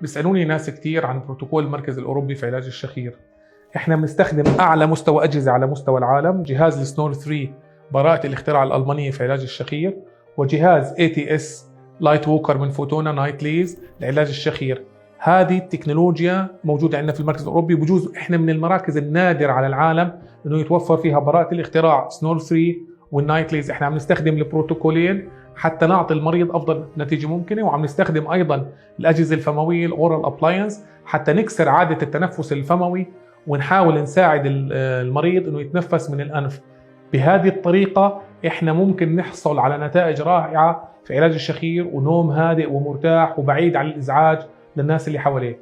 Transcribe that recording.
بيسألوني ناس كتير عن بروتوكول المركز الأوروبي في علاج الشخير. احنا بنستخدم أعلى مستوى أجهزة على مستوى العالم، جهاز السنور 3 براءة الاختراع الألمانية في علاج الشخير، وجهاز ATS لايت ووكر من فوتونا نايت ليز لعلاج الشخير. هذه التكنولوجيا موجودة عندنا في المركز الأوروبي، بجوز احنا من المراكز النادرة على العالم انه يتوفر فيها براءة الاختراع سنور 3 والنايت ليز. احنا عم نستخدم البروتوكولين حتى نعطي المريض افضل نتيجه ممكنه، وعم نستخدم ايضا الاجهزه الفمويه الاورال ابلاينس حتى نكسر عاده التنفس الفموي ونحاول نساعد المريض انه يتنفس من الانف. بهذه الطريقه احنا ممكن نحصل على نتائج رائعه في علاج الشخير ونوم هادئ ومرتاح وبعيد عن الازعاج للناس اللي حواليك.